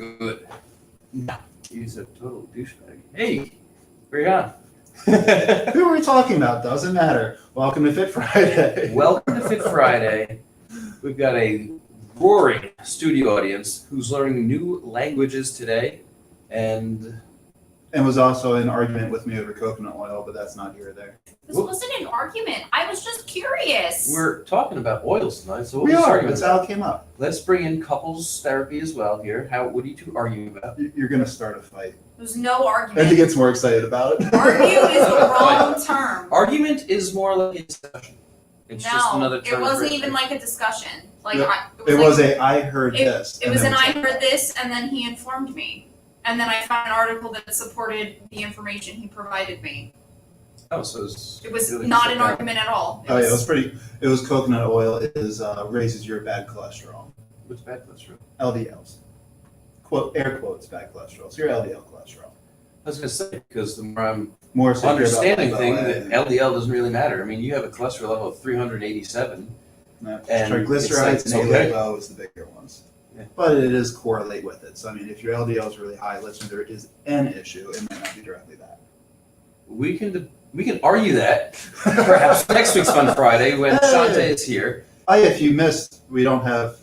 good. No, he's a total douchebag. Hey, where you on? Who are we talking about? Doesn't matter. Welcome to Fit Friday. Welcome to Fit Friday. We've got a roaring studio audience who's learning new languages today, and was also in argument with me over coconut oil, but that's not here or there. This wasn't an argument. I was just curious. we're talking about oils tonight, so We are. That's how it came up. Let's bring in couples therapy as well here. What are you two arguing about? You're going to start a fight. There's no And he argument. gets more excited about it. Argue is the wrong term. Argument is more like a discussion. It's just another No, term. it wasn't for even like a discussion. Like Yeah. it It was like, I heard this. It and was then an it's I like, heard this, and then he informed me, and then I found an article that supported the information he provided me. Oh, so it's It was really not set an down. argument at all. Oh, yeah, it was coconut oil. It raises your bad cholesterol. What's bad cholesterol? LDLs. Quote, air quotes, bad cholesterol. So your LDL cholesterol. I was gonna say, because the more I'm More secure about understanding that, thing, though, that LDL doesn't really matter. I mean, you have a cholesterol level of 387. No, And triglycerides it's and okay. A-LIVO is the bigger ones. Yeah. But it is correlate with it. So, I mean, if your LDL is really high, let's say there is an issue, it might not be directly that. We can argue that perhaps next week's Fun Friday when Shante is here. Oh, yeah, if you missed, we don't have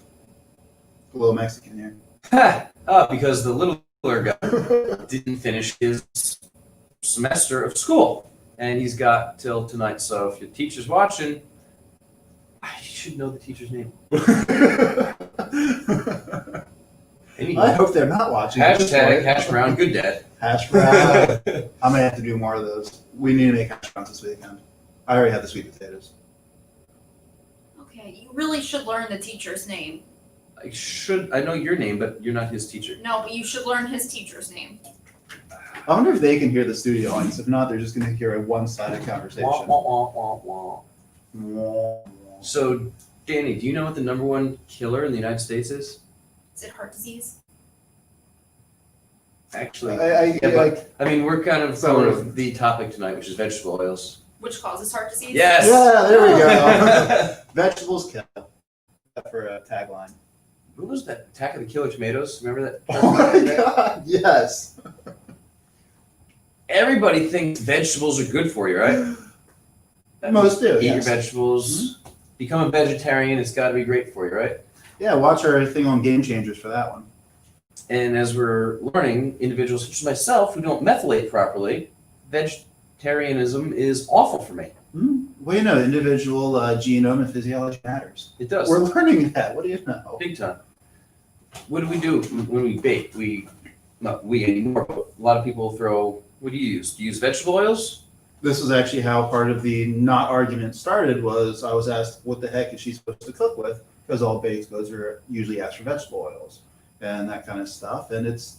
a little Mexican here. Because the littler guy didn't finish his semester of school, and he's got till tonight. So if your teacher's watching, I should know the teacher's name. Anyway, I hope they're not watching. hashtag hash brown good dad. Hash brown. I'm going to have to do more of those. We need to make hash browns this weekend. I already had the sweet potatoes. Okay, you really should learn the teacher's name. I know your name, but you're not his teacher. No, but you should learn his teacher's name. I wonder if they can hear the studio audience. If not, they're just going to hear a one-sided conversation. Wah, wah, wah, wah, wah. So, Danny, do you know what the number one killer in the United States is? Is it heart disease? Actually, I mean, we're kind of So- going with the topic tonight, which is vegetable oils. Which causes heart disease? Yes. Yeah, there we go. Vegetables kill. For a tagline. What was that? Attack of the Killer Tomatoes? Remember that? Oh my god, yes. Everybody thinks vegetables are good for you, right? Most do, Eat yes. your vegetables. Become a vegetarian. It's got to be great for you, right? Yeah, watch our thing on Game Changers for that one. And as we're learning, individuals such as myself who don't methylate properly, vegetarianism is awful for me. Well, you know, individual genome and physiology matters. It does. We're learning that. What do you know? Big time. What do we do when we bake? Not we anymore, but a lot of people throw, what do you use? Do you use vegetable oils? This was actually how part of the not argument started. Was I was asked, what the heck is she supposed to cook with? Because all baked goods are usually asked for vegetable oils and that kind of stuff. And it's,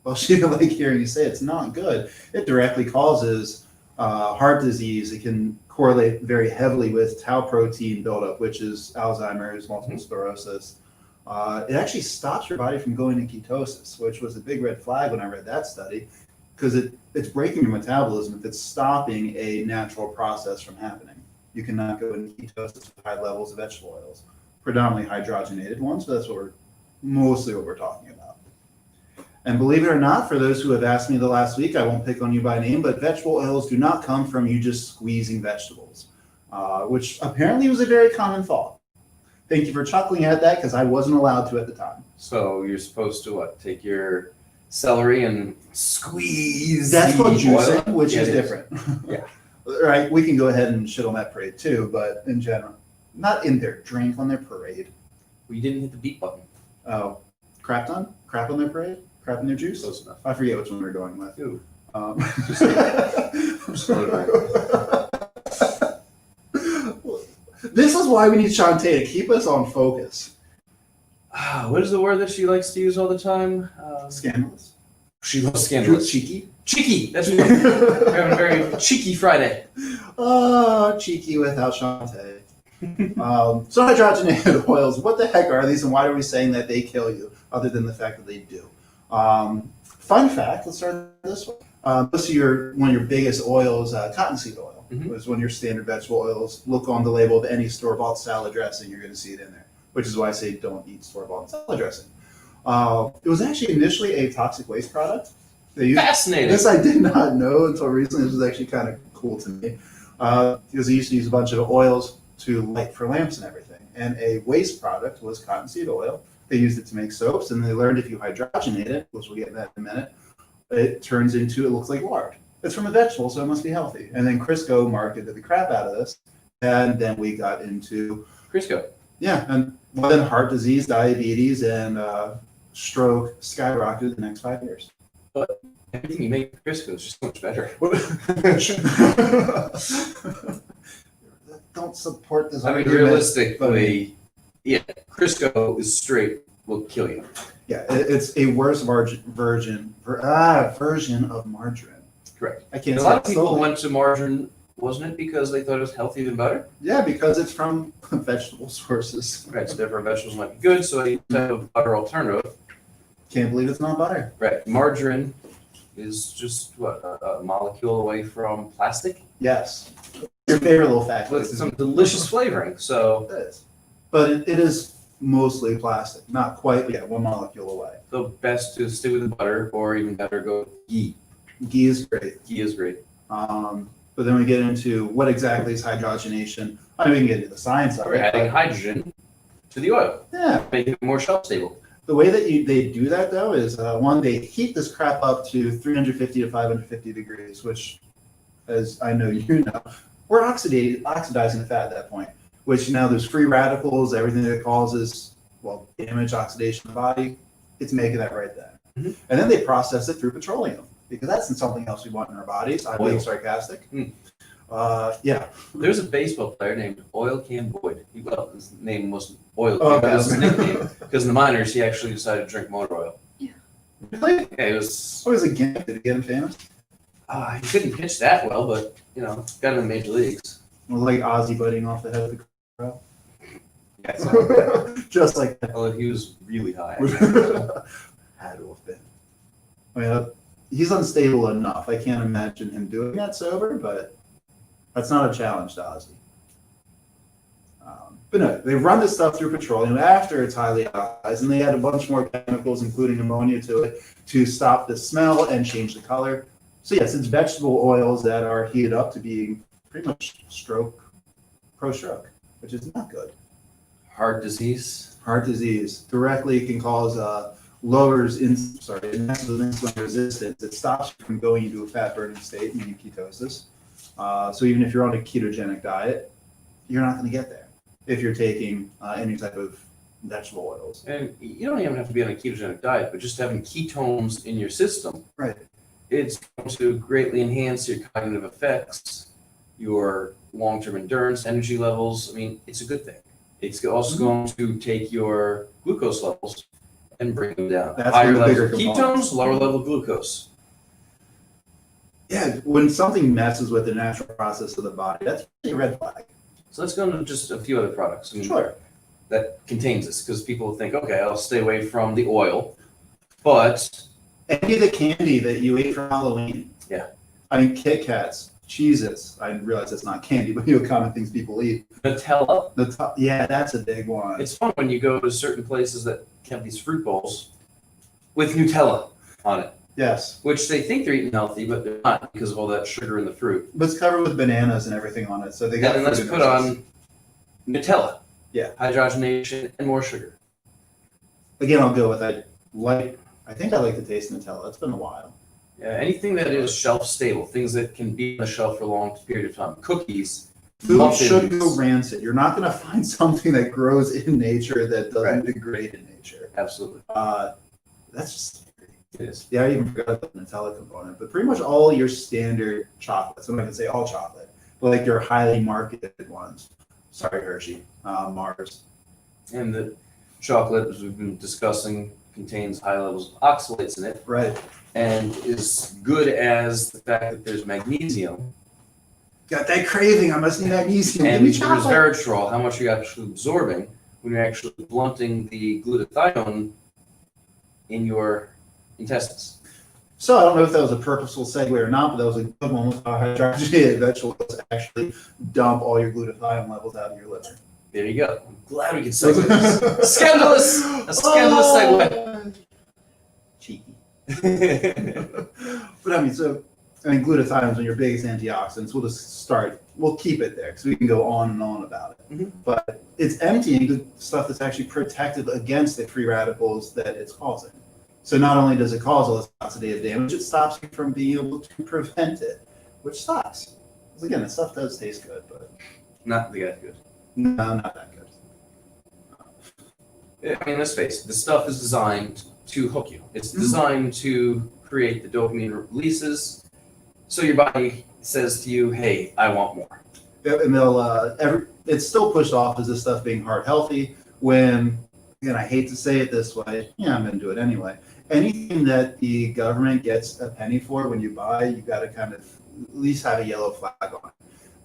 well, she didn't like hearing you say it's not good. It directly causes heart disease. It can correlate very heavily with tau protein buildup, which is Alzheimer's, multiple sclerosis. It actually stops your body from going into ketosis, which was a big red flag when I read that study, because it's breaking your metabolism if it's stopping a natural process from happening. You cannot go into ketosis with high levels of vegetable oils, predominantly hydrogenated ones, but that's mostly what we're talking about. And believe it or not, for those who have asked me the last week, I won't pick on you by name, but vegetable oils do not come from you just squeezing vegetables, which apparently was a very common thought. Thank you for chuckling at that, because I wasn't allowed to at the time. So you're supposed to what? Take your celery and squeeze. That's the called oil? juicing, which Yeah, is it different. Yeah. Right, we can go ahead and shit on that parade too, but in general, not in their drink, on their parade. We didn't hit the beat button. Oh, crap on their parade? Crap in their juice? Close enough. I forget which one we're going with. Ooh. This is why we need Shantae to keep us on focus. What is the word that she likes to use all the time? Scandalous. She loves scandalous. Cheeky. Cheeky. That's what we're having a very cheeky Friday. Oh, cheeky without Shantae. So hydrogenated oils, what the heck are these and why are we saying that they kill you, other than the fact that they do? Fun fact, let's start this one. One of your biggest oils, cottonseed oil, is one of your standard vegetable oils. Look on the label of any store-bought salad dressing, you're going to see it in there, which is why I say don't eat store-bought salad dressing. It was actually initially a toxic waste product. They used, Fascinating. this I did not know until recently. This was actually kind of cool to me. Because they used to use a bunch of oils to light for lamps and everything. And a waste product was cottonseed oil. They used it to make soaps, and they learned if you hydrogenate it, which we'll get to that in a minute, it turns into, it looks like lard. It's from a vegetable, so it must be healthy. And then Crisco marketed the crap out of this. And then we got into, Crisco. yeah, and then heart disease, diabetes, and stroke skyrocketed the next 5 years. But everything you make with Crisco is just so much better. Don't support this I mean, argument. realistically, yeah, Crisco is straight will kill you. Yeah, it's a worse version of margarine. Correct. I can't And a say lot of it people slowly. went to margarine, wasn't it because they thought it was healthier than butter? Yeah, because it's from vegetable sources. Right, so therefore vegetables might be good, so a type of butter alternative. Can't believe it's not butter. Right, margarine is just what, a molecule away from plastic Yes. Your favorite little fact. with some delicious flavoring. So It is. But it is mostly plastic. Not quite, yeah, one molecule away. the best to stick with the butter, or even better, go with ghee. Ghee is great. Ghee is great. But then we get into what exactly is hydrogenation. I don't even get into the science of We're it. adding but hydrogen to the oil, yeah, making it more shelf stable. the way that they do that though is one, they heat this crap up to 350 to 550 degrees, which, as I know you know, we're oxidizing the fat at that point. Which now there's free radicals, everything that causes damage, oxidation of the body. It's making that right then, Mhm. and then they process it through petroleum because that's something else we want in our bodies. I'm being Oil. sarcastic. Mm. Yeah. There's a baseball player named Oil Can Boyd. Well, his name wasn't Oil Can, Oh, that was his okay. nickname. Because in the minors, he actually decided to drink motor oil. Really? Yeah, it was. What was a gimmick? Did it get him famous? He couldn't pitch that well, but got him in the major leagues. Well, like Ozzy biting off the head of the crow. Yeah, so, Just like that. although he was really high. Had to have been. I mean, he's unstable enough. I can't imagine him doing that sober, but that's not a challenge to Ozzy. But no, they run this stuff through petroleum after it's highly oxidized, and they add a bunch more chemicals, including ammonia, to it to stop the smell and change the color. So yes, it's vegetable oils that are heated up to being pretty much pro-stroke, which is not good. Heart disease. Heart disease directly can cause lowers massive insulin resistance. It stops you from going into a fat burning state, meaning ketosis. So even if you're on a ketogenic diet, you're not going to get there if you're taking any type of vegetable oils. And you don't even have to be on a ketogenic diet, but just having ketones in your system, Right. it's going to greatly enhance your cognitive effects, your long-term endurance, energy levels. I mean, it's a good thing. It's also going to take your glucose levels and bring them down. That's Higher one of the level bigger ketones, components. lower level glucose. Yeah, when something messes with the natural process of the body, that's a red flag. So let's go into just a few other products Sure. that contains this, because people think, okay, I'll stay away from the oil, but Any of the candy that you ate for Halloween. Yeah. I mean, Kit Kats, Cheez-Its. I realize it's not candy, but common things people eat. Nutella. Yeah, that's a big one. It's fun when you go to certain places that have these fruit bowls with Nutella on it, Yes, which they think they're eating healthy, but they're not because of all that sugar in the fruit. but it's covered with bananas and everything on it, so they And got. then let's fruit put innocence. on Nutella. Yeah. Hydrogenation and more sugar. Again, I'll go with I think I like the taste of Nutella. It's been a while. Yeah, anything that is shelf stable, things that can be on the shelf for a long period of time. Cookies, Food muffins. should go rancid. You're not going to find something that grows in nature that doesn't Right. degrade in nature. Absolutely, That's just. it is. Yeah, I even forgot about the Nutella component, but pretty much all your standard chocolates, I'm not gonna say all chocolate, but like your highly marketed ones. Sorry, Hershey, Mars. And the chocolate, as we've been discussing, contains high levels of oxalates in it, Right. and is good as the fact that there's magnesium Got that craving. I must need magnesium. Give and me chocolate. resveratrol, how much you're actually absorbing when you're actually blunting the glutathione in your intestines. So I don't know if that was a purposeful segue or not, but that was a good one with how hydrogenated vegetables actually dump all your glutathione levels out of your liver. There you go. I'm glad we could segue this. Scandalous! A scandalous segue. Cheeky. But I mean, glutathione's one of your biggest antioxidants. We'll keep it there because we can go on and on about it. Mhm. But it's emptying the stuff that's actually protective against the free radicals that it's causing. So not only does it cause all this oxidative damage, it stops you from being able to prevent it, which sucks. Because again, the stuff does taste good, but Not the guy good. no, not that good. I mean, let's face it, the stuff is designed to hook you. It's designed to create the dopamine releases, so your body says to you, "Hey, I want more." Yep, and it's still pushed off as this stuff being heart healthy when, again, I hate to say it this way, I'm going to do it anyway. Anything that the government gets a penny for when you buy, you got to kind of at least have a yellow flag on it.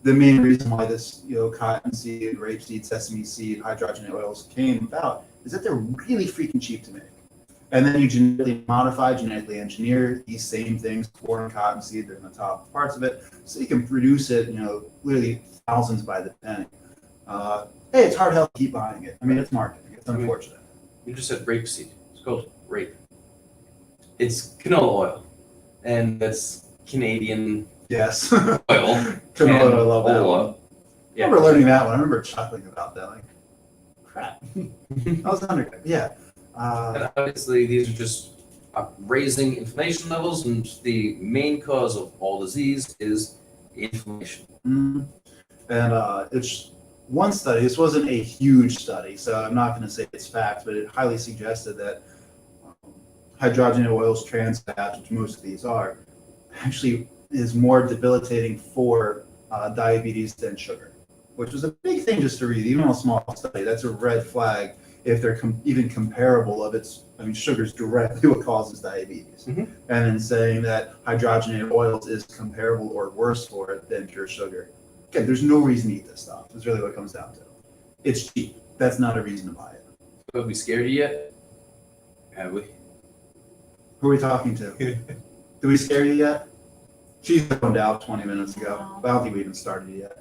The main reason why this, cottonseed, rapeseed, sesame seed, hydrogenated oils came about is that they're really freaking cheap to make. And then you genetically modify, genetically engineer these same things, corn, cottonseed, they're in the top parts of it, so you can produce it, literally thousands by the penny. Hey, it's hard health to keep buying it. I mean, it's marketing. It's unfortunate. You just said rapeseed. It's called rape. It's canola oil, and that's Canadian Yes. oil. Canola, I love that oil. one. I remember learning that one. I remember chuckling about that. Like, crap. I was undergrad. Yeah. And obviously, these are just raising inflammation levels, and the main cause of all disease is inflammation. And it's one study. This wasn't a huge study, so I'm not going to say it's fact, but it highly suggested that hydrogenated oils, trans fats, which most of these are, actually is more debilitating for diabetes than sugar, which was a big thing just to read, even on a small study. That's a red flag if they're even comparable of sugar's directly what causes diabetes. Mhm. And then saying that hydrogenated oils is comparable or worse for it than pure sugar. Okay, there's no reason to eat this stuff. That's really what it comes down to. It's cheap. That's not a reason to buy it. So have we scared you yet? Have we? Who are we talking to? Did we scare you yet? She's phoned out 20 minutes ago. But I don't think we even started yet.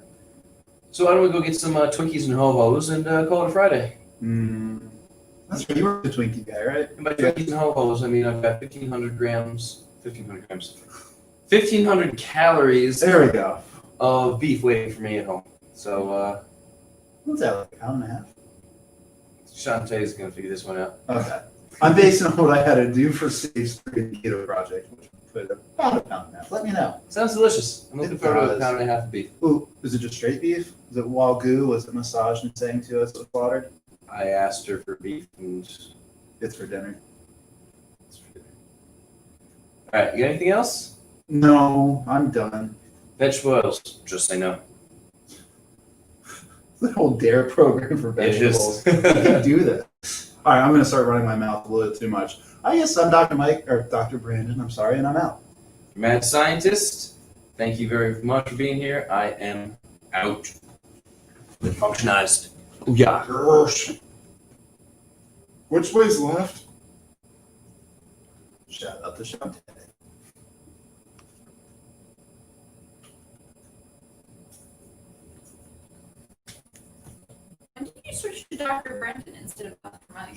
So why don't we go get some Twinkies and Ho-Hos and call it a Friday? That's right. You were the Twinkie guy, right? And by Twinkies and Ho-Hos, I mean I've got 1,500 calories There we go. of beef waiting for me at home. So What's that, like a pound and a half? Shantae is going to figure this one out. Okay. I'm basing on what I had to do for Stage 3 the keto project, which put about a pound and a half. Let me know. Sounds delicious. I'm looking It forward to a does. pound and a half of beef. Ooh, is it just straight beef? Is it wagyu? Was it massaged and saying to us it was slaughtered? I asked her for beef and It's for dinner. all right, you got anything else? No, I'm done. Vegetable oils, just say no. The whole DARE program for It is. vegetables. You can do this. All right, I'm going to start running my mouth a little bit too much. I guess I'm Dr. Mike, or Dr. Brandon, I'm sorry, and I'm out. Mad scientist, thank you very much for being here. I am out. Functionized. Yeah. Which way's left? Shout out to Shantae. When did you switch to Dr. Brendan instead of Dr. Mike?